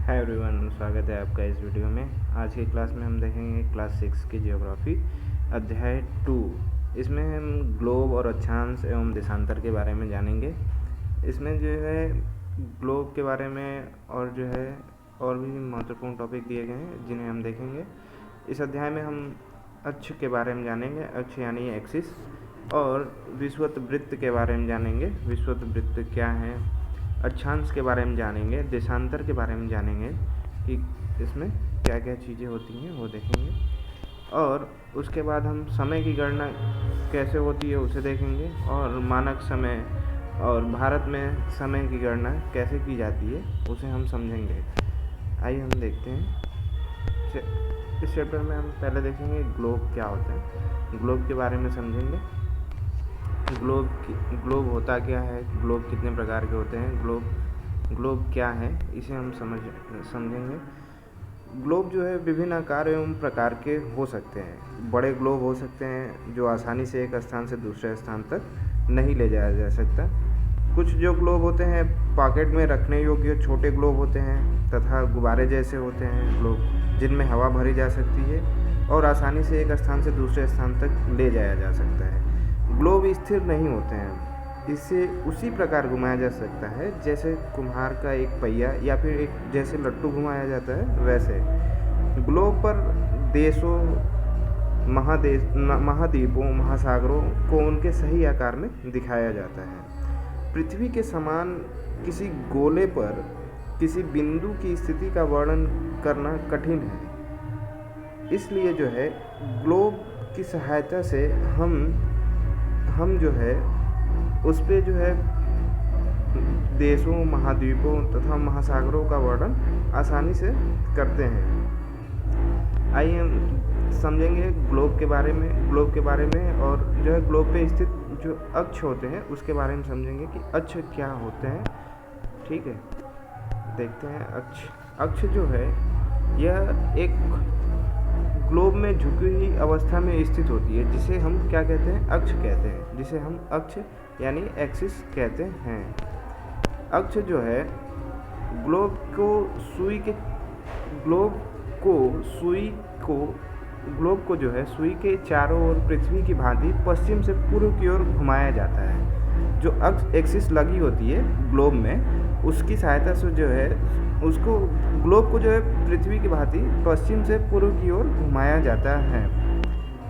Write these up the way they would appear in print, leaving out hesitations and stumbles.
Hi everyone, स्वागत है आपका इस वीडियो में। आज की क्लास में हम देखेंगे क्लास 6 की ज्योग्राफी अध्याय 2। इसमें हम ग्लोब और अक्षांश एवं देशांतर के बारे में जानेंगे। इसमें जो है ग्लोब के बारे में और जो है और भी महत्वपूर्ण टॉपिक दिए गए हैं जिन्हें हम देखेंगे। इस अध्याय में हम अक्ष के बारे में जानेंगे, अक्ष यानी एक्सिस, और विषुवत वृत्त के बारे में जानेंगे, विषुवत वृत्त क्या है। अक्षांश के बारे में जानेंगे, देशांतर के बारे में जानेंगे कि इसमें क्या क्या चीज़ें होती हैं वो देखेंगे। और उसके बाद हम समय की गणना कैसे होती है उसे देखेंगे, और मानक समय और भारत में समय की गणना कैसे की जाती है उसे हम समझेंगे। आइए हम देखते हैं। इस चैप्टर में हम पहले देखेंगे ग्लोब क्या होता है, ग्लोब के बारे में समझेंगे। ग्लोब होता क्या है, ग्लोब कितने प्रकार के होते हैं, ग्लोब क्या है, इसे हम समझेंगे। ग्लोब जो है विभिन्न आकार एवं प्रकार के हो सकते हैं। बड़े ग्लोब हो सकते हैं जो आसानी से एक स्थान से दूसरे स्थान तक नहीं ले जाया जा सकता। कुछ जो ग्लोब होते हैं पॉकेट में रखने योग्य छोटे ग्लोब होते हैं, तथा गुब्बारे जैसे होते हैं ग्लोब जिनमें हवा भरी जा सकती है और आसानी से एक स्थान से दूसरे स्थान तक ले जाया जा सकता है। ग्लोब स्थिर नहीं होते हैं, इसे उसी प्रकार घुमाया जा सकता है जैसे कुम्हार का एक पहिया या फिर एक जैसे लट्टू घुमाया जाता है वैसे। ग्लोब पर देशों, महाद्वीपों, महासागरों को उनके सही आकार में दिखाया जाता है। पृथ्वी के समान किसी गोले पर किसी बिंदु की स्थिति का वर्णन करना कठिन है। इसलिए जो है ग्लोब की सहायता से हम जो है उस पे जो है देशों, महाद्वीपों तथा महासागरों का वर्णन आसानी से करते हैं। आइए हम समझेंगे ग्लोब के बारे में और जो है ग्लोब पे स्थित जो अक्ष होते हैं उसके बारे में समझेंगे कि अक्ष क्या होते हैं। ठीक है, देखते हैं। अक्ष जो है यह एक ग्लोब में झुकी हुई अवस्था में स्थित होती है, जिसे हम क्या कहते हैं, अक्ष कहते हैं, जिसे हम अक्ष यानी एक्सिस कहते हैं। अक्ष जो है ग्लोब को जो है सुई के चारों ओर पृथ्वी की भांति पश्चिम से पूर्व की ओर घुमाया जाता है। जो अक्ष एक्सिस लगी होती है ग्लोब में, उसकी सहायता से जो है उसको ग्लोब को जो है पृथ्वी की भांति पश्चिम से पूर्व की ओर घुमाया जाता है।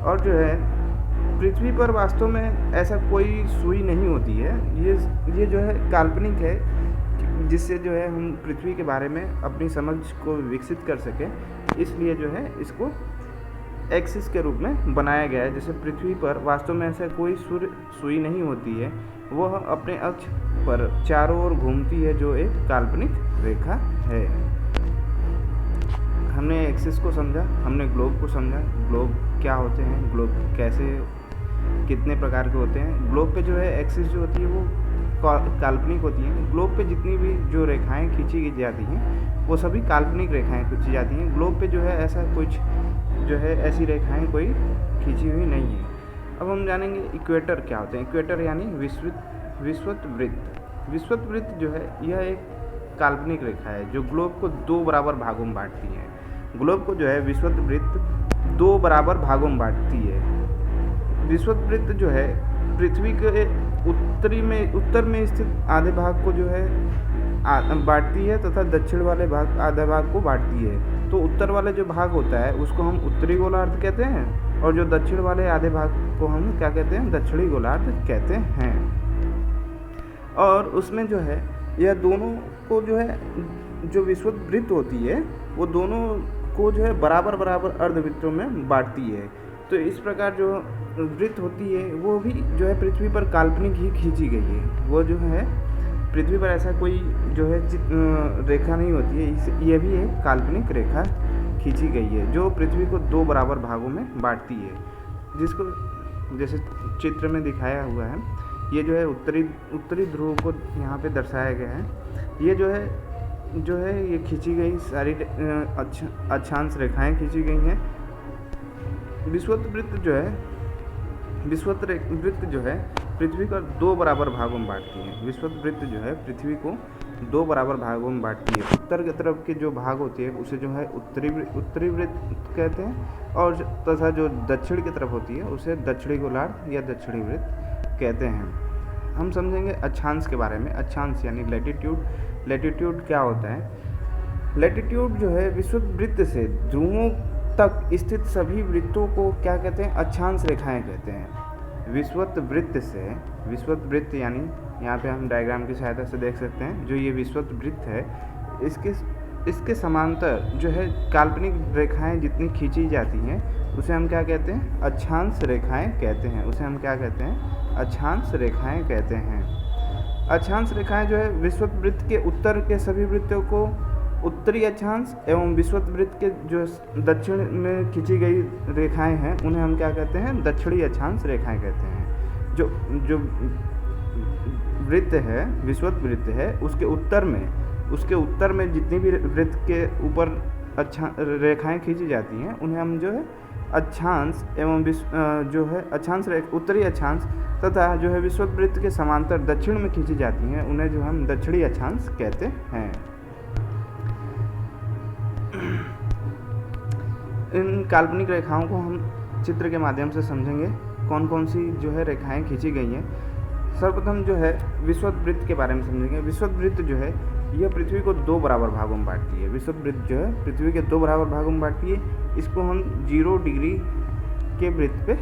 और जो है पृथ्वी पर वास्तव में ऐसा कोई सुई नहीं होती है, ये जो है काल्पनिक है, जिससे जो है हम पृथ्वी के बारे में अपनी समझ को विकसित कर सकें। इसलिए जो है इसको एक्सिस के रूप में बनाया गया है। जैसे पृथ्वी पर वास्तव में ऐसा कोई सुई नहीं होती है, वह अपने अक्ष पर चारों ओर घूमती है, जो एक काल्पनिक रेखा है। हमने एक्सिस को समझा, हमने ग्लोब को समझा। ग्लोब क्या होते हैं, ग्लोब कैसे कितने प्रकार के होते हैं। ग्लोब पे जो है एक्सिस जो होती है वो काल्पनिक होती हैं। ग्लोब पे जितनी भी जो रेखाएं खींची जाती हैं वो सभी काल्पनिक रेखाएं खींची जाती हैं। ग्लोब पे जो है ऐसा कुछ जो है ऐसी रेखाएं कोई खींची हुई नहीं है। अब हम जानेंगे इक्वेटर क्या होते हैं। इक्वेटर यानी विषुवत वृत्त। विषुवत वृत्त जो है यह एक काल्पनिक रेखा है जो ग्लोब को दो बराबर भागों में बांटती है। ग्लोब को जो है विषुवत वृत्त दो बराबर भागों में बांटती है। विषुवत वृत्त जो है पृथ्वी के उत्तर में स्थित आधे भाग को जो है बांटती है तथा दक्षिण वाले आधे भाग को बांटती है। तो उत्तर वाले जो भाग होता है उसको हम उत्तरी गोलार्ध कहते हैं, और जो दक्षिण वाले आधे भाग को हम क्या कहते हैं, दक्षिणी गोलार्ध कहते हैं। और उसमें जो है यह दोनों को जो है जो विषुवत वृत्त होती है वो दोनों को जो है बराबर अर्धवृत्तों में बांटती है। तो इस प्रकार जो वृत्त होती है वो भी जो है पृथ्वी पर काल्पनिक ही खींची गई है। वो जो है पृथ्वी पर ऐसा कोई जो है रेखा नहीं होती है, ये भी एक काल्पनिक रेखा खींची गई है जो पृथ्वी को दो बराबर भागों में बांटती है, जिसको जैसे चित्र में दिखाया हुआ है। ये जो है उत्तरी ध्रुव को यहाँ पे दर्शाया गया है। ये जो है ये खींची गई सारी अक्षांश रेखाएं खींची गई हैं। विषुवत वृत्त जो है पृथ्वी को दो बराबर भागों में बांटती है। विषुवत वृत्त जो है पृथ्वी को दो बराबर भागों में बांटती है। उत्तर की तरफ के जो भाग होती है उसे जो है उत्तरी वृत्त कहते हैं, और तथा जो दक्षिण की तरफ होती है उसे दक्षिणी गोलार्ध या दक्षिणी वृत्त कहते हैं। हम समझेंगे अक्षांश के बारे में। अक्षांश यानी लैटिट्यूड। लैटिट्यूड क्या होता है? लैटिट्यूड जो है विषुवत वृत्त से ध्रुवों तक स्थित सभी वृत्तों को क्या कहते हैं? अक्षांश रेखाएं कहते हैं। विषुवत वृत्त से, विषुवत वृत्त यानी यहाँ पे हम डायग्राम की सहायता से देख सकते हैं, जो ये विषुवत वृत्त है इसके समांतर जो है काल्पनिक रेखाएं जितनी खींची जाती हैं उसे हम क्या कहते हैं? अक्षांश रेखाएं कहते हैं। उसे हम क्या कहते हैं? अक्षांश रेखाएं कहते हैं। अक्षांश रेखाएं जो है विषुवत वृत्त के उत्तर के सभी वृत्तों को उत्तरी अक्षांश एवं विषुवत वृत्त के जो दक्षिण में खींची गई रेखाएं हैं उन्हें हम क्या कहते हैं? दक्षिणी अक्षांश रेखाएं कहते हैं। जो वृत्त है, विषुवत वृत्त है, उसके उत्तर में जितनी भी वृत्त के ऊपर रेखाएं खींची जाती हैं उन्हें हम जो है अक्षांश एवं जो है अक्षांश उत्तरी अक्षांश तथा जो है विषुवत वृत्त के समांतर दक्षिण में खींची जाती हैं उन्हें जो हम दक्षिणी अक्षांश कहते हैं। इन काल्पनिक रेखाओं को हम चित्र के माध्यम से समझेंगे कौन कौन सी जो है रेखाएं खींची गई हैं। सर्वप्रथम जो है विषुवत वृत्त के बारे में समझेंगे। विषुवत वृत्त जो है यह पृथ्वी को दो बराबर भागों में बांटती है। विषुवत वृत्त जो है पृथ्वी के दो बराबर भागों में बांटती है। इसको हम 0 डिग्री के वृत्त पे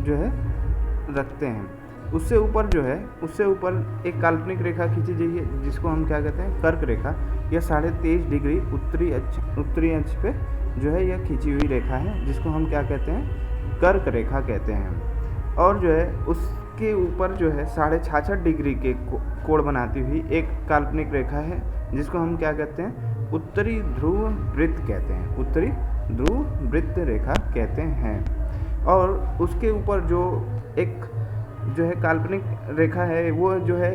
जो है रखते हैं। उससे ऊपर एक काल्पनिक रेखा खींची गई है जिसको हम क्या कहते हैं? कर्क रेखा। यह 23.5 डिग्री उत्तरी अक्ष पे जो है यह खींची हुई रेखा है जिसको हम क्या कहते हैं? कर्क रेखा कहते हैं। और जो है उसके ऊपर जो है 66.5 डिग्री के कोण बनाती हुई एक काल्पनिक रेखा है जिसको हम क्या कहते हैं? उत्तरी ध्रुव वृत्त कहते हैं। उत्तरी ध्रुव वृत्त रेखा कहते हैं। और उसके ऊपर जो एक जो है काल्पनिक रेखा है वो जो है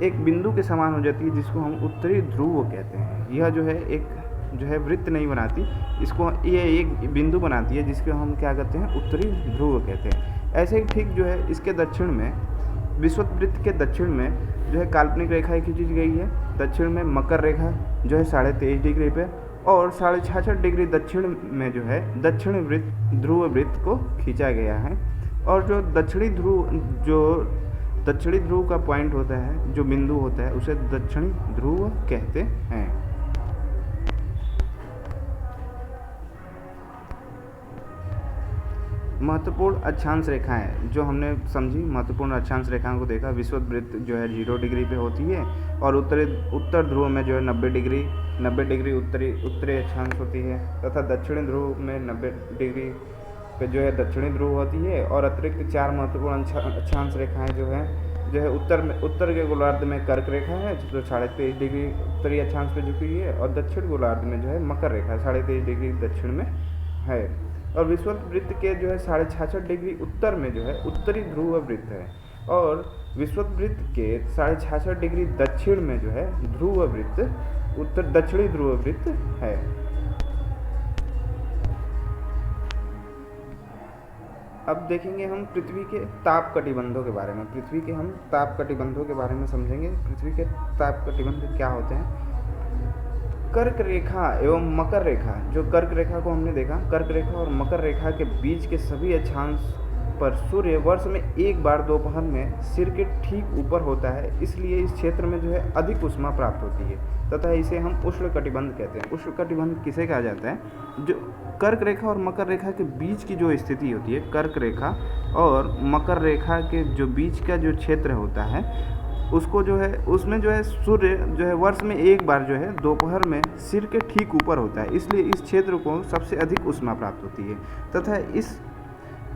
एक बिंदु के समान हो जाती है जिसको हम उत्तरी ध्रुव कहते हैं। यह जो है एक जो है वृत्त नहीं बनाती, इसको ये एक बिंदु बनाती है जिसको हम क्या कहते हैं? उत्तरी ध्रुव कहते हैं। ऐसे ही ठीक जो है इसके दक्षिण में, विषुवत वृत्त के दक्षिण में जो है काल्पनिक रेखाएं खींची गई है। दक्षिण में मकर रेखा जो है 23.5 डिग्री पे, और 66.5 डिग्री दक्षिण में जो है दक्षिण वृत्त ध्रुव वृत्त को खींचा गया है। और जो दक्षिणी ध्रुव का पॉइंट होता है, जो बिंदु होता है, उसे दक्षिणी ध्रुव कहते हैं। महत्वपूर्ण अक्षांश रेखाएं जो हमने समझी, महत्वपूर्ण अक्षांश रेखाओं को देखा। विषुवत वृत्त जो है 0 डिग्री पे होती है और उत्तर ध्रुव में जो है 90 डिग्री उत्तरी अक्षांश होती है, तथा दक्षिणी ध्रुव में 90 डिग्री पे जो है दक्षिणी ध्रुव होती है। और अतिरिक्त 4 महत्वपूर्ण अक्षांश रेखाएं जो है उत्तर के गोलार्ध में कर्क रेखा है जो 23.5 डिग्री उत्तरी अक्षांश पे झुकी हुई है, और दक्षिण गोलार्ध में जो है मकर रेखा 23.5 डिग्री दक्षिण में है। और विषुवत वृत्त के जो है 66.5 डिग्री उत्तर में जो है उत्तरी ध्रुव वृत्त है, और विषुवत वृत्त के 66.5 डिग्री दक्षिण में जो है ध्रुव वृत्त दक्षिणी ध्रुव वृत्त है। अब देखेंगे हम पृथ्वी के ताप कटिबंधों के बारे में। पृथ्वी के हम ताप कटिबंधों के बारे में समझेंगे। पृथ्वी के ताप कटिबंध क्या होते हैं? कर्क रेखा एवं मकर रेखा, जो कर्क रेखा को हमने देखा, कर्क रेखा और मकर रेखा के बीच के सभी अक्षांश पर सूर्य वर्ष में एक बार दोपहर में सिर के ठीक ऊपर होता है, इसलिए इस क्षेत्र में जो है अधिक उष्मा प्राप्त होती है तथा इसे हम उष्ण कटिबंध कहते हैं। उष्ण कटिबंध किसे कहा जाता है? जो कर्क रेखा और मकर रेखा के बीच की जो स्थिति होती है, कर्क रेखा और मकर रेखा के जो बीच का जो क्षेत्र होता है उसको जो है उसमें जो है सूर्य जो है वर्ष में एक बार जो है दोपहर में सिर के ठीक ऊपर होता है, इसलिए इस क्षेत्र को सबसे अधिक उष्मा प्राप्त होती है तथा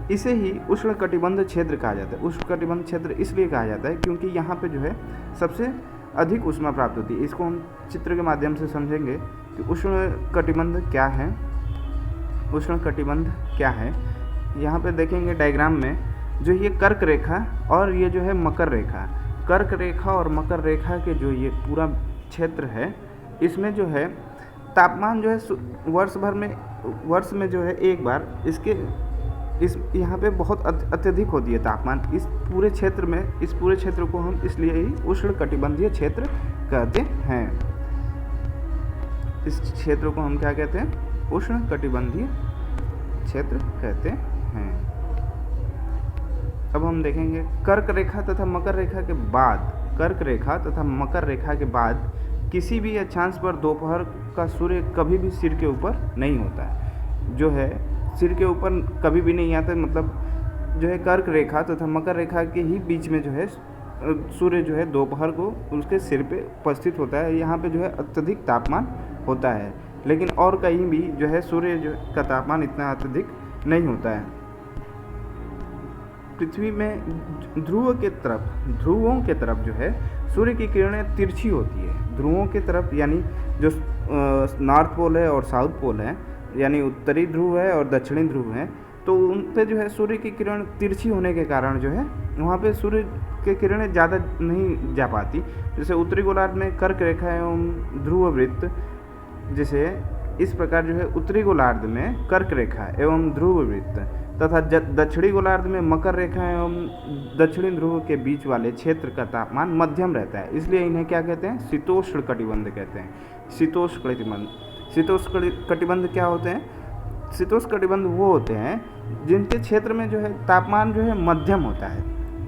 इसे ही उष्ण कटिबंध क्षेत्र कहा जाता है। उष्ण कटिबंध क्षेत्र इसलिए कहा जाता है क्योंकि यहाँ पे जो है सबसे अधिक उष्मा प्राप्त होती है। इसको हम चित्र के माध्यम से समझेंगे कि उष्ण कटिबंध क्या है। उष्ण कटिबंध क्या है, यहाँ पे देखेंगे डायग्राम में, जो ये कर्क रेखा और ये जो है मकर रेखा, कर्क रेखा और मकर रेखा के जो ये पूरा क्षेत्र है, इसमें जो है तापमान जो है वर्ष में जो है एक बार यहाँ पे बहुत अत्यधिक होती है तापमान। इस पूरे क्षेत्र को हम इसलिए ही उष्ण कटिबंधीय क्षेत्र कहते हैं। इस क्षेत्र को हम क्या कहते हैं? उष्ण कटिबंधीय क्षेत्र कहते हैं। अब हम देखेंगे कर्क रेखा तथा मकर रेखा के बाद, कर्क रेखा तथा मकर रेखा के बाद किसी भी अक्षांश पर दोपहर का सूर्य कभी भी सिर के ऊपर नहीं होता है, जो है सिर के ऊपर कभी भी नहीं आता। मतलब जो है कर्क रेखा तथा मकर रेखा के ही बीच में जो है सूर्य जो है दोपहर को उसके सिर पे उपस्थित होता है। यहाँ पे जो है अत्यधिक तापमान होता है, लेकिन और कहीं भी जो है सूर्य जो का तापमान इतना अत्यधिक नहीं होता है। पृथ्वी में ध्रुवों के तरफ जो है सूर्य की किरणें तिरछी होती है। ध्रुवों के तरफ यानी जो नॉर्थ पोल है और साउथ पोल है, यानी उत्तरी ध्रुव है और दक्षिणी ध्रुव है, तो उन पे जो है सूर्य की किरण तिरछी होने के कारण जो है वहाँ पे सूर्य की किरणें ज़्यादा नहीं जा पाती। जैसे उत्तरी गोलार्ध में कर्क रेखा एवं ध्रुव वृत्त, जैसे इस प्रकार जो है उत्तरी गोलार्ध में कर्क रेखा एवं ध्रुव वृत्त तथा दक्षिणी गोलार्ध में मकर रेखा एवं दक्षिणी ध्रुव के बीच वाले क्षेत्र का तापमान मध्यम रहता है। इसलिए इन्हें क्या कहते हैं? शीतोष्ण कटिबंध कहते हैं। शीतोष्ण कटिबंध क्या होते हैं? शीतोष्ण कटिबंध वो होते हैं जिनके क्षेत्र में जो है तापमान जो है मध्यम होता है।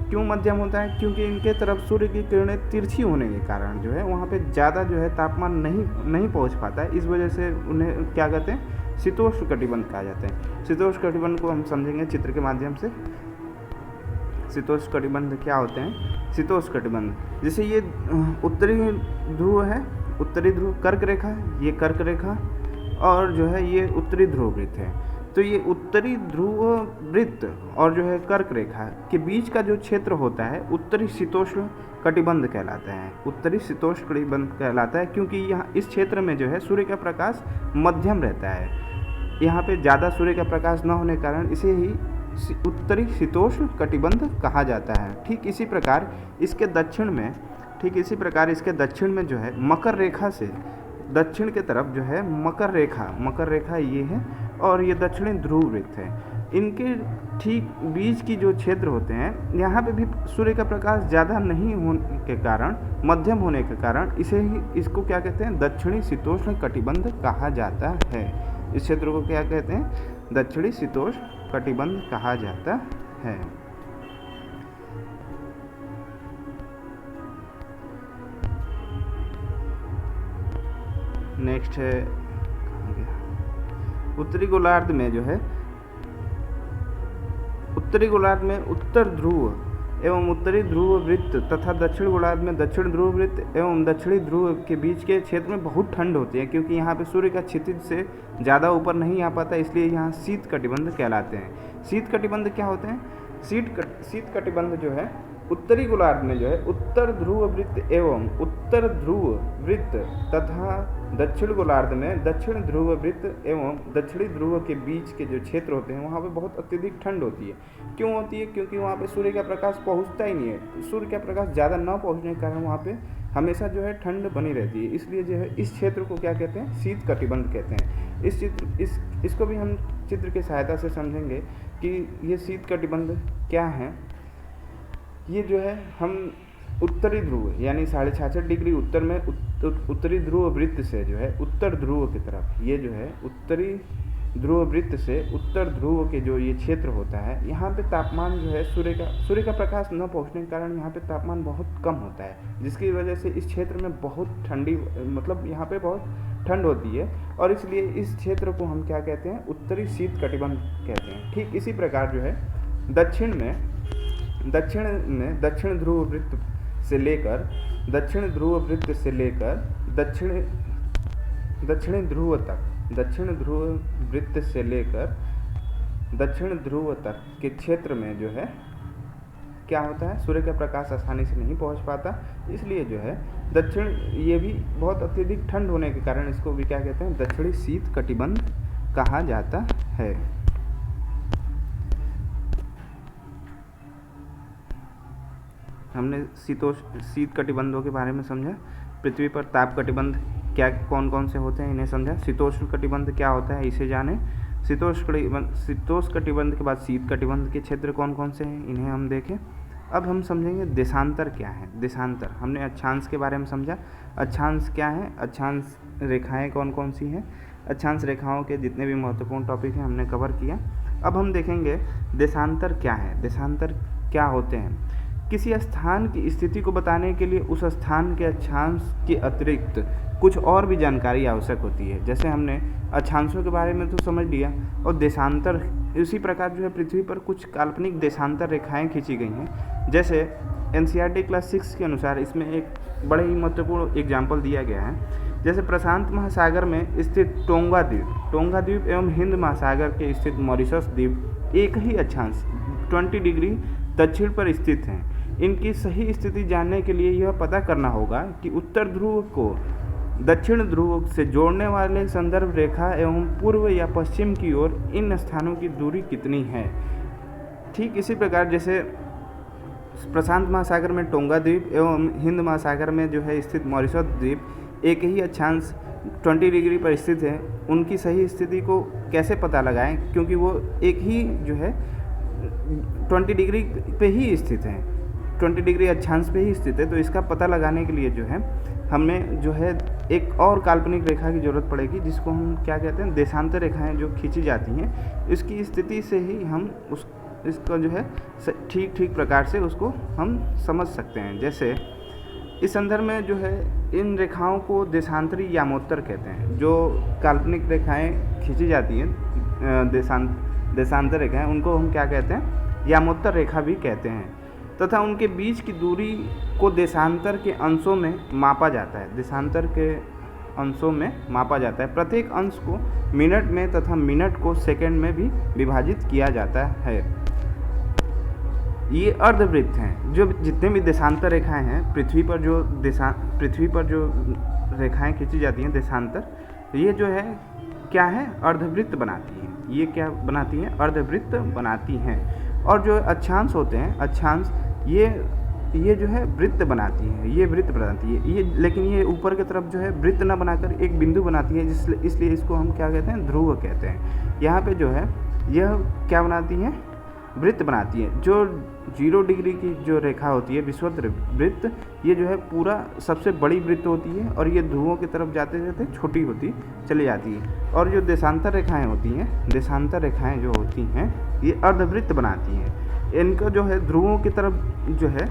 क्यों मध्यम होता है? क्योंकि इनके तरफ सूर्य की किरणें तिरछी होने के कारण जो है वहाँ पे ज़्यादा जो है तापमान नहीं पहुँच पाता है। इस वजह से उन्हें क्या कहते हैं? शीतोष्ण कटिबंध कहा जाते हैं। शीतोष्ण कटिबंध को हम समझेंगे चित्र के माध्यम से। शीतोष्ण कटिबंध क्या होते हैं? शीतोष्ण कटिबंध जैसे ये उत्तरी ध्रुव है, उत्तरी ध्रुव कर्क रेखा है, ये कर्क रेखा, और जो है ये उत्तरी ध्रुव वृत्त है। तो ये उत्तरी ध्रुव वृत्त और जो है कर्क रेखा के बीच का जो क्षेत्र होता है उत्तरी शीतोष्ण कटिबंध कहलाता है। उत्तरी शीतोष्ण कटिबंध कहलाता है क्योंकि यहाँ इस क्षेत्र में जो है सूर्य का प्रकाश मध्यम रहता है। यहाँ पे ज़्यादा सूर्य का प्रकाश न होने के कारण इसे ही उत्तरी शीतोष्ण कटिबंध कहा जाता है। ठीक इसी प्रकार इसके दक्षिण में जो है मकर रेखा से दक्षिण के तरफ जो है मकर रेखा ये है, और ये दक्षिणी ध्रुव वृत्त है। इनके ठीक बीच की जो क्षेत्र होते हैं यहाँ पे भी सूर्य का प्रकाश ज़्यादा नहीं होने के कारण, मध्यम होने के कारण इसको क्या कहते हैं? दक्षिणी शीतोष्ण कटिबंध कहा जाता है। इस क्षेत्र को क्या कहते हैं? दक्षिणी शीतोष्ण कटिबंध कहा जाता है। नेक्स्ट है उत्तरी गोलार्ध में जो है उत्तर ध्रुव एवं उत्तरी ध्रुव वृत्त तथा दक्षिण गोलार्ध में दक्षिण ध्रुव वृत्त एवं दक्षिणी ध्रुव के बीच के क्षेत्र में बहुत ठंड होती है, क्योंकि यहाँ पे सूर्य का क्षितिज से ज़्यादा ऊपर नहीं आ पाता, इसलिए यहाँ शीत कटिबंध कहलाते हैं। शीत कटिबंध क्या होते हैं? शीत कटिबंध जो है उत्तरी गोलार्ध में जो है उत्तर ध्रुव वृत्त एवं उत्तर ध्रुव वृत्त तथा दक्षिण गोलार्ध में दक्षिण ध्रुव वृत्त एवं दक्षिणी ध्रुव के बीच के जो क्षेत्र होते हैं वहाँ पे बहुत अत्यधिक ठंड होती है। क्यों होती है? क्योंकि वहाँ पे सूर्य का प्रकाश पहुँचता ही नहीं है। सूर्य का प्रकाश ज़्यादा न पहुँचने के कारण वहाँ पे हमेशा जो है ठंड बनी रहती है। इसलिए जो है इस क्षेत्र को क्या कहते हैं? शीत कटिबंध कहते हैं। इसको भी हम चित्र की सहायता से समझेंगे कि ये शीत कटिबंध क्या है। ये जो है हम उत्तरी ध्रुव यानी 66.5 डिग्री उत्तर में उत्तरी ध्रुव वृत्त से जो है उत्तर ध्रुव की तरफ, ये जो है उत्तरी ध्रुव वृत्त से उत्तर ध्रुव के जो ये क्षेत्र होता है, यहाँ पे तापमान जो है सूर्य का प्रकाश न पहुँचने के कारण यहाँ पे तापमान बहुत कम होता है, जिसकी वजह से इस क्षेत्र में बहुत ठंडी, मतलब यहाँ पे बहुत ठंड होती है, और इसलिए इस क्षेत्र को हम क्या कहते हैं? उत्तरी शीत कटिबंध कहते हैं। ठीक इसी प्रकार जो है दक्षिण में दक्षिण ध्रुव वृत्त से लेकर दक्षिण ध्रुव वृत्त से लेकर दक्षिणी ध्रुव तक, दक्षिण ध्रुव वृत्त से लेकर दक्षिण ध्रुव तक के क्षेत्र में जो है क्या होता है? सूर्य का प्रकाश आसानी से नहीं पहुंच पाता, इसलिए जो है दक्षिण, ये भी बहुत अत्यधिक ठंड होने के कारण इसको भी क्या कहते हैं? दक्षिणी शीत कटिबंध कहा जाता है। हमने शीत कटिबंधों के बारे में समझा। पृथ्वी पर ताप कटिबंध क्या कौन कौन से होते हैं इन्हें समझा। शीतोष्ण कटिबंध क्या होता है इसे जाने। शीतोष्ण कटिबंध के बाद शीत कटिबंध के क्षेत्र कौन कौन से हैं इन्हें हम देखें। अब हम समझेंगे देशांतर क्या है। देशांतर, हमने अक्षांश के बारे में समझा। अक्षांश क्या है, अक्षांश रेखाएं कौन कौन सी हैं, अक्षांश रेखाओं के जितने भी महत्वपूर्ण टॉपिक हैं हमने कवर किया। अब हम देखेंगे देशांतर क्या है, देशांतर क्या होते हैं। किसी स्थान की स्थिति को बताने के लिए उस स्थान के अक्षांश के अतिरिक्त कुछ और भी जानकारी आवश्यक होती है। जैसे हमने अक्षांशों के बारे में तो समझ लिया, और देशांतर इसी प्रकार जो है पृथ्वी पर कुछ काल्पनिक देशांतर रेखाएं खींची गई हैं। जैसे एनसीईआरटी क्लास 6 के अनुसार इसमें एक बड़े ही महत्वपूर्ण एग्जाम्पल दिया गया है। जैसे प्रशांत महासागर में स्थित टोंगा द्वीप एवं हिंद महासागर के स्थित मॉरिशस द्वीप एक ही अक्षांश 20 डिग्री दक्षिण पर स्थित हैं। इनकी सही स्थिति जानने के लिए यह पता करना होगा कि उत्तर ध्रुव को दक्षिण ध्रुव से जोड़ने वाले संदर्भ रेखा एवं पूर्व या पश्चिम की ओर इन स्थानों की दूरी कितनी है। ठीक इसी प्रकार जैसे प्रशांत महासागर में टोंगा द्वीप एवं हिंद महासागर में जो है स्थित मॉरिशस द्वीप एक ही अक्षांश 20 डिग्री पर स्थित है, उनकी सही स्थिति को कैसे पता लगाएं, क्योंकि वो एक ही जो है 20 डिग्री पे ही स्थित हैं, 20 डिग्री अक्षांश पे ही स्थित है। तो इसका पता लगाने के लिए जो है हमें जो है एक और काल्पनिक रेखा की ज़रूरत पड़ेगी, जिसको हम क्या कहते हैं, देशांतर रेखाएं जो खींची जाती हैं। इसकी स्थिति से ही हम इसको जो है ठीक प्रकार से उसको हम समझ सकते हैं। जैसे इस संदर्भ में जो है इन रेखाओं को देशांतरी यामोत्तर कहते हैं। जो काल्पनिक रेखाएं खींची जाती हैं देशांतर रेखाएं, उनको हम क्या कहते हैं, यामोत्तर रेखा भी कहते हैं। तथा उनके बीच की दूरी को देशांतर के अंशों में मापा जाता है। देशांतर के अंशों में मापा जाता है। प्रत्येक अंश को मिनट में तथा मिनट को सेकंड में भी विभाजित किया जाता है। ये अर्धवृत्त हैं। जो जितने भी देशांतर रेखाएं हैं पृथ्वी पर जो रेखाएं खींची जाती हैं देशांतर, ये जो है क्या है, अर्धवृत्त बनाती हैं। ये क्या बनाती हैं, अर्धवृत्त बनाती हैं। और जो अक्षांश होते हैं, अक्षांश ये जो है वृत्त बनाती है, ये वृत्त बनाती है ये, लेकिन ये ऊपर की तरफ जो है वृत्त न बनाकर एक बिंदु बनाती है, इसलिए इसको हम क्या कहते हैं, ध्रुव कहते हैं। यहाँ पे जो है यह क्या बनाती है, वृत्त बनाती है। जो 0 डिग्री की जो रेखा होती है विषुवत वृत्त, ये जो है पूरा सबसे बड़ी वृत्त होती है, और ये ध्रुवों की तरफ जाते जाते छोटी होती चली जाती है। और जो देशांतर रेखाएं होती हैं, देशांतर रेखाएं जो होती हैं ये अर्धवृत्त बनाती हैं। इनको जो है ध्रुवों की तरफ जो है,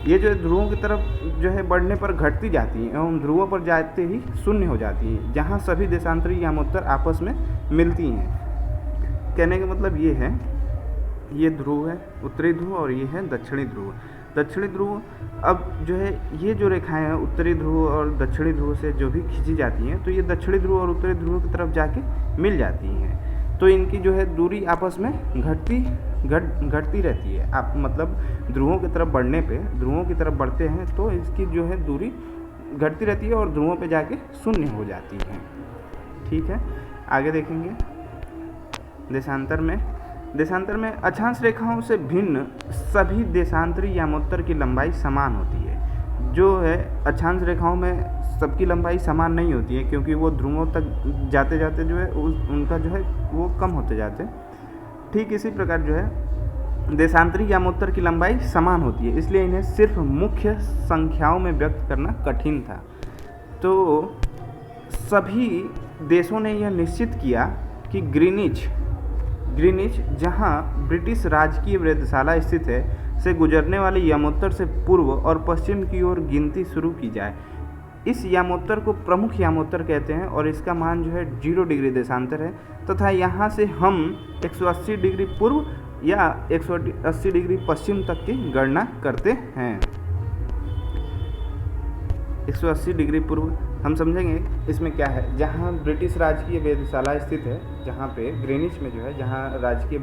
ये जो ध्रुवों की तरफ जो है बढ़ने पर घटती जाती हैं एवं ध्रुवों पर जाते ही शून्य हो जाती हैं, जहाँ सभी देशांतरी यामोत्तर आपस में मिलती हैं। कहने का मतलब ये है, ये ध्रुव है उत्तरी ध्रुव और ये है दक्षिणी ध्रुव। दक्षिणी ध्रुव, अब जो है ये जो रेखाएं हैं उत्तरी ध्रुव और दक्षिणी ध्रुव से जो भी खींची जाती हैं, तो ये दक्षिणी ध्रुव और उत्तरी ध्रुव की तरफ जाके मिल जाती हैं। तो इनकी जो है दूरी आपस में घटती रहती है। आप मतलब ध्रुवों की तरफ बढ़ने पे, ध्रुवों की तरफ बढ़ते हैं तो इसकी जो है दूरी घटती रहती है और ध्रुवों पे जाके शून्य हो जाती है। ठीक है, आगे देखेंगे। देशांतर में अक्षांश रेखाओं से भिन्न सभी देशांतरी यामोत्तर की लंबाई समान होती है। जो है अक्षांश रेखाओं में सबकी लंबाई समान नहीं होती है, क्योंकि वो ध्रुवों तक जाते जाते जो है उनका जो है वो कम होते जाते हैं। ठीक इसी प्रकार जो है देशांतरी यामोत्तर की लंबाई समान होती है, इसलिए इन्हें सिर्फ मुख्य संख्याओं में व्यक्त करना कठिन था। तो सभी देशों ने यह निश्चित किया कि ग्रीनिच जहां ब्रिटिश राजकीय वेधशाला स्थित है से गुजरने वाले यामोत्तर से पूर्व और पश्चिम की ओर गिनती शुरू की जाए। इस यामोत्तर को प्रमुख यामोत्तर कहते हैं और इसका मान जो है 0 डिग्री देशांतर है, तथा यहाँ से हम 180 डिग्री पूर्व या 180 डिग्री पश्चिम तक की गणना करते हैं। 180 डिग्री पूर्व हम समझेंगे इसमें क्या है, जहाँ ब्रिटिश राजकीय वेधशाला स्थित है, जहाँ पे ग्रीनिच में जो है जहाँ राजकीय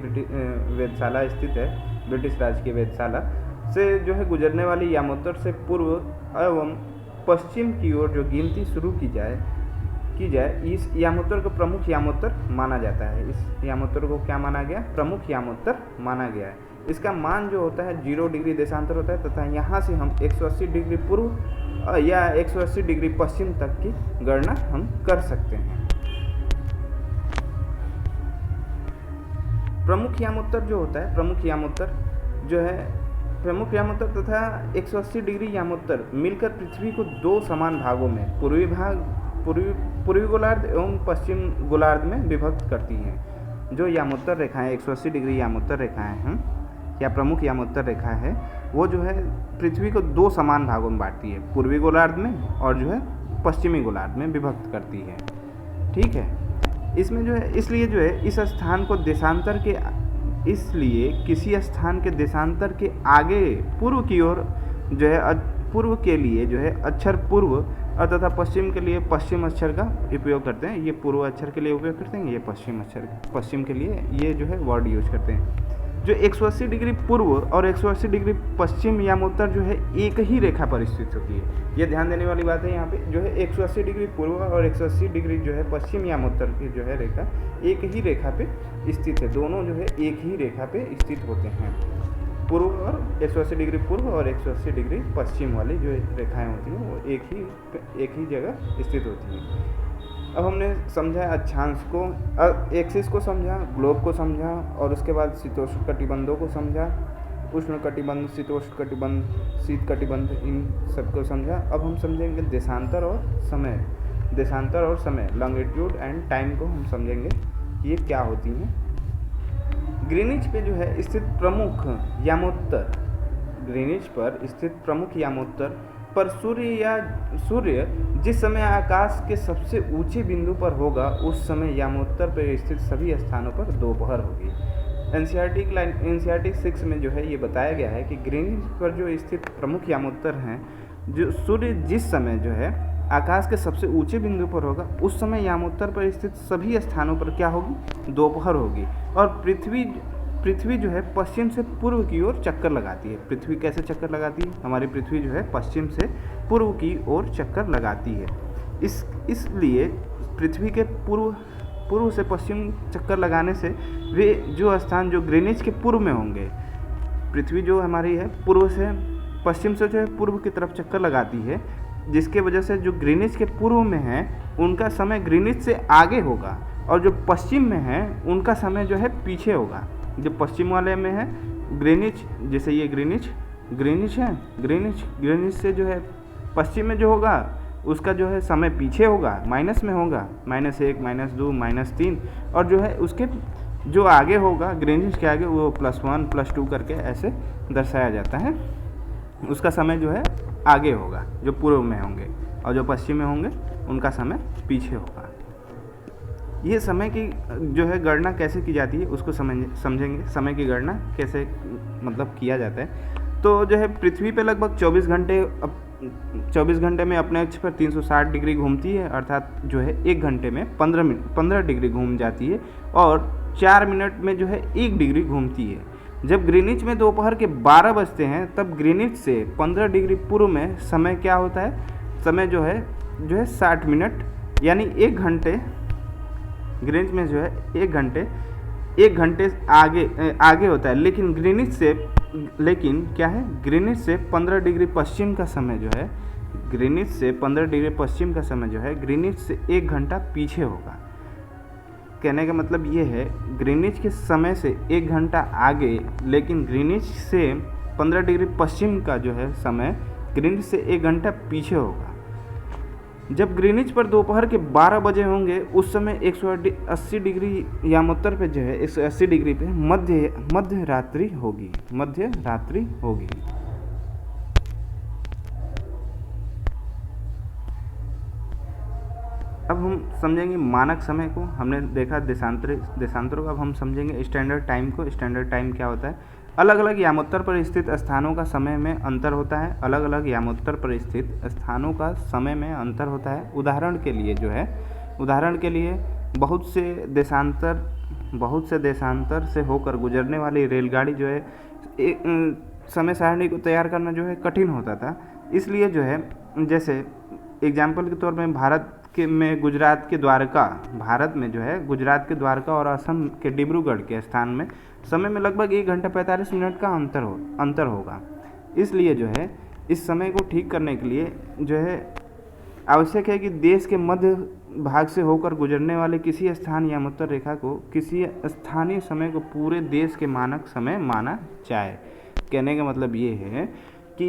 वेधशाला स्थित है, ब्रिटिश राजकीय वेधशाला से जो है गुजरने वाली यामोत्तर से पूर्व एवं पश्चिम की ओर जो गिनती शुरू की जाए इस यामोत्तर को प्रमुख यामोत्तर माना जाता है। इस यामोत्तर को क्या माना गया, प्रमुख यामोत्तर माना गया है। इसका मान जो होता है 0 डिग्री देशांतर होता है, तथा यहाँ से हम 180 डिग्री पूर्व या 180 डिग्री पश्चिम तक की गणना हम कर सकते हैं। प्रमुख यामोत्तर जो होता है, प्रमुख यामोत्तर जो है प्रमुख यामोत्तर तथा 180 डिग्री यामोत्तर मिलकर पृथ्वी को दो समान भागों में पूर्वी गोलार्ध एवं पश्चिम गोलार्ध में विभक्त करती हैं। जो यामोत्तर रेखाएं 180 डिग्री यामोत्तर रेखाएं हैं या प्रमुख यामोत्तर रेखा है, वो जो है पृथ्वी को दो समान भागों में बांटती है, पूर्वी गोलार्ध में और जो है पश्चिमी गोलार्ध में विभक्त करती है। ठीक है, इसमें जो है इसलिए जो है इस स्थान को देशांतर के इसलिए किसी स्थान के देशांतर के आगे पूर्व की ओर जो है पूर्व के लिए जो है अक्षर पूर्व और तथा पश्चिम के लिए पश्चिम अक्षर का उपयोग करते हैं। ये पूर्व अक्षर के लिए उपयोग करते हैं, ये पश्चिम के लिए ये जो है वर्ड यूज करते हैं। जो 180 डिग्री पूर्व और 180 डिग्री पश्चिम यामोत्तर जो है एक ही रेखा पर स्थित होती है। ये ध्यान देने वाली बात है। यहाँ पे जो है 180 डिग्री पूर्व और 180 डिग्री जो है पश्चिम यामोत्तर की जो है रेखा एक ही रेखा पे स्थित है। दोनों जो है एक ही रेखा पे स्थित होते हैं। पूर्व और 180 डिग्री पूर्व और 180 डिग्री पश्चिम वाली जो रेखाएँ होती हैं वो एक ही जगह स्थित होती हैं। अब हमने समझा अक्षांश को, एक्सिस को समझा, ग्लोब को समझा और उसके बाद शीतोष्ण कटिबंधों को समझा, उष्ण कटिबंध, शीतोष्ण कटिबंध, शीत कटिबंध, इन सबको समझा। अब हम समझेंगे देशांतर और समय लॉन्गिट्यूड एंड टाइम को हम समझेंगे ये क्या होती हैं। ग्रीनिच पे जो है स्थित प्रमुख यामोत्तर, ग्रीनिच पर स्थित प्रमुख यामोत्तर पर सूर्य जिस समय आकाश के सबसे ऊंचे बिंदु पर होगा उस समय यामोत्तर पर स्थित सभी स्थानों पर दोपहर होगी। एनसीईआरटी 6 में जो है ये बताया गया है कि ग्रीनिच पर जो स्थित प्रमुख यामोत्तर हैं, जो सूर्य जिस समय जो है आकाश के सबसे ऊंचे बिंदु पर होगा उस समय यामोत्तर पर स्थित सभी स्थानों पर क्या होगी, दोपहर होगी। और पृथ्वी जो है पश्चिम से पूर्व की ओर चक्कर लगाती है। पृथ्वी कैसे चक्कर लगाती है? हमारी पृथ्वी जो है पश्चिम से पूर्व की ओर चक्कर लगाती है। इसलिए पृथ्वी के पूर्व से पश्चिम चक्कर लगाने से वे जो स्थान जो ग्रीनिच के पूर्व में होंगे, पृथ्वी जो हमारी है पूर्व से पश्चिम से जो है पूर्व की तरफ चक्कर लगाती है, जिसके वजह से जो ग्रीनिच के पूर्व में है उनका समय ग्रीनिच से आगे होगा और जो पश्चिम में है उनका समय जो है पीछे होगा। जो पश्चिम वाले में है ग्रीनिच, जैसे ये ग्रीनिच है, ग्रीनिच से जो है पश्चिम में जो होगा उसका जो है समय पीछे होगा, माइनस में होगा, -1, -2, -3 और जो है उसके जो आगे होगा ग्रीनिच के आगे वो +1 +2 करके ऐसे दर्शाया जाता है। उसका समय जो है आगे होगा जो पूर्व में होंगे और जो पश्चिम में होंगे उनका समय पीछे होगा। ये समय की जो है गणना कैसे की जाती है उसको समझेंगे। समय की गणना कैसे मतलब किया जाता है। तो जो है पृथ्वी पे लगभग 24 घंटे में अपने अक्ष पर 360 डिग्री घूमती है, अर्थात जो है 1 घंटे में 15 डिग्री घूम जाती है और 4 मिनट में जो है 1 डिग्री घूमती है। जब ग्रीनिच में दोपहर के 12 बजते हैं तब ग्रीनिच से 15 डिग्री पूर्व में समय क्या होता है, समय जो है 60 मिनट यानी 1 घंटे। ग्रीनिच में जो है 1 घंटे आगे होता है, लेकिन क्या है, ग्रीनिच से 15 डिग्री पश्चिम का समय जो है ग्रीनिच से 15 डिग्री पश्चिम का समय जो है ग्रीनिच से 1 घंटा पीछे होगा। कहने का मतलब ये है ग्रीनिच के समय से 1 घंटा आगे, लेकिन ग्रीनिच से 15 डिग्री पश्चिम का जो है समय ग्रीनिच से 1 घंटा पीछे होगा। जब ग्रीनिच पर दोपहर के 12 बजे होंगे उस समय 180 डिग्री यामोत्तर पे जो है 180 डिग्री पे मध्य रात्रि होगी। अब हम समझेंगे मानक समय को। हमने देखा देशांतरों का, अब हम समझेंगे स्टैंडर्ड टाइम को। स्टैंडर्ड टाइम क्या होता है? अलग अलग यामोत्तर पर स्थित स्थानों का समय में अंतर होता है। अलग अलग यामोत्तर पर स्थित स्थानों का समय में अंतर होता है। उदाहरण के लिए बहुत से देशांतर से होकर गुजरने वाली रेलगाड़ी जो है समय सारणी को तैयार करना जो है कठिन होता था। इसलिए जो है जैसे एग्जाम्पल के तौर में भारत में गुजरात के द्वारका और असम के डिब्रूगढ़ के स्थान में समय में लगभग 1 घंटा 45 मिनट का अंतर होगा। इसलिए जो है इस समय को ठीक करने के लिए जो है आवश्यक है कि देश के मध्य भाग से होकर गुजरने वाले किसी स्थान यामोत्तर रेखा को किसी स्थानीय समय को पूरे देश के मानक समय माना जाए। कहने का मतलब ये है कि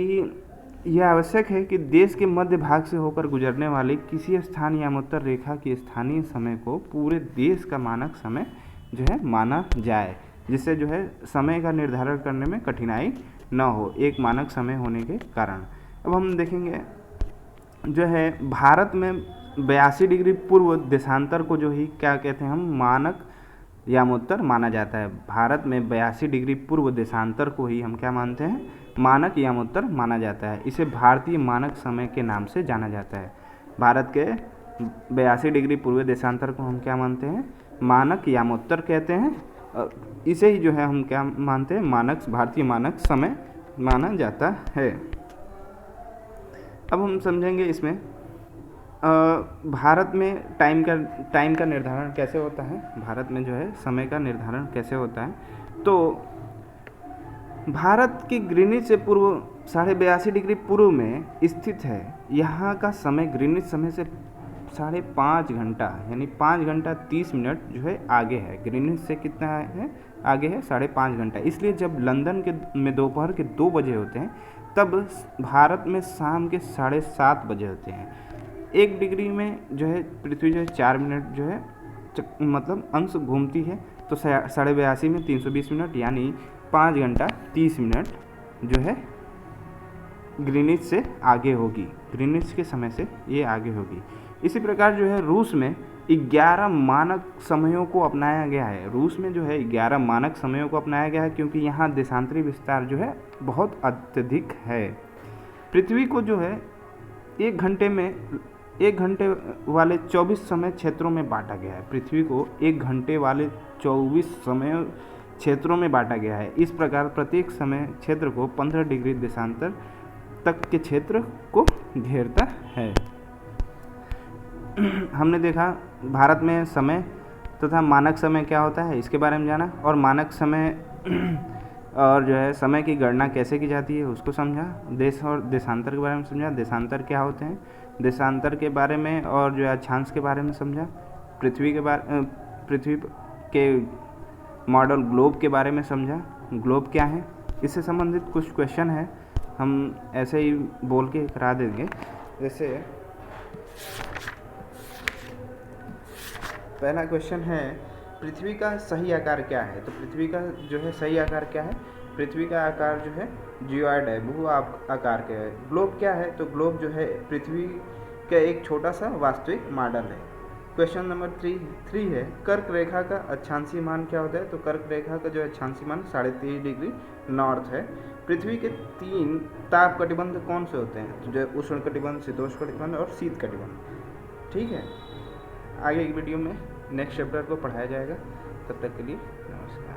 यह आवश्यक है कि देश के मध्य भाग से होकर गुजरने वाली किसी स्थान या उत्तर रेखा की स्थानीय समय को पूरे देश का मानक समय जो है माना जाए, जिससे जो है समय का निर्धारण करने में कठिनाई न हो, एक मानक समय होने के कारण। अब हम देखेंगे जो है भारत में 82 डिग्री पूर्व देशांतर को जो ही क्या कहते हैं, हम मानक यामोत्तर माना जाता है। भारत में 82 डिग्री पूर्व देशांतर को ही हम क्या मानते हैं, मानक यामोत्तर माना जाता है। इसे भारतीय मानक समय के नाम से जाना जाता है। भारत के 82 डिग्री पूर्व देशांतर को हम क्या मानते हैं, मानक यामोत्तर कहते हैं। और इसे ही जो है हम क्या मानते हैं, मानक भारतीय मानक समय माना जाता है। अब हम समझेंगे इसमें भारत में टाइम का निर्धारण कैसे होता है, भारत में जो है समय का निर्धारण कैसे होता है। तो भारत की ग्रीनिच से पूर्व 82.5 डिग्री पूर्व में स्थित है। यहाँ का समय ग्रीनिच समय से 5.5 घंटा यानी 5 घंटा 30 मिनट जो है आगे है। ग्रीनिच से कितना है आगे है, 5.5 घंटा। इसलिए जब लंदन में दोपहर के 2 बजे होते हैं, तब भारत में शाम के 7:30 बजे होते हैं। 1 डिग्री में जो है पृथ्वी जो है 4 मिनट जो है मतलब अंश घूमती है। तो 82.5 में 320 मिनट यानी 5 घंटा 30 मिनट जो है ग्रीनिच से आगे होगी, ग्रीनिच के समय से ये आगे होगी। इसी प्रकार जो है रूस में 11 मानक समयों को अपनाया गया है। रूस में जो है 11 मानक समयों को अपनाया गया है, क्योंकि यहाँ देशांतरी विस्तार जो है बहुत अत्यधिक है। पृथ्वी को जो है 1 घंटे वाले 24 समय क्षेत्रों में बांटा गया है। पृथ्वी को 1 घंटे वाले 24 समय क्षेत्रों में बांटा गया है। इस प्रकार प्रत्येक समय क्षेत्र को 15 डिग्री देशांतर तक के क्षेत्र को घेरता है। हमने देखा भारत में समय तथा मानक समय क्या होता है, इसके बारे में जाना, और मानक समय और जो है समय की गणना कैसे की जाती है उसको समझा। देश और देशांतर के बारे में समझा, देशांतर क्या होते हैं, देशांतर के बारे में, और जो है अक्षांश के बारे में समझा। पृथ्वी के मॉडल ग्लोब के बारे में समझा, ग्लोब क्या है। इससे संबंधित कुछ क्वेश्चन है, हम ऐसे ही बोल के करा देंगे। जैसे पहला क्वेश्चन है, पृथ्वी का सही आकार क्या है। तो पृथ्वी का जो है सही आकार क्या है, पृथ्वी का आकार जो है जियोइड है, बहु आकार का है। ग्लोब क्या है, तो ग्लोब जो है पृथ्वी का एक छोटा सा वास्तविक मॉडल है। क्वेश्चन नंबर 3 है, कर्क रेखा का अक्षांशीय मान क्या होता है। तो कर्क रेखा का जो अक्षांशीय मान 23.5 डिग्री नॉर्थ है। पृथ्वी के 3 ताप कटिबंध कौन से होते हैं, तो जो उष्ण कटिबंध, शीतोष्ण कटिबंध और शीत कटिबंध। ठीक है, आगे एक वीडियो में नेक्स्ट चैप्टर को पढ़ाया जाएगा। तब तक के लिए नमस्कार।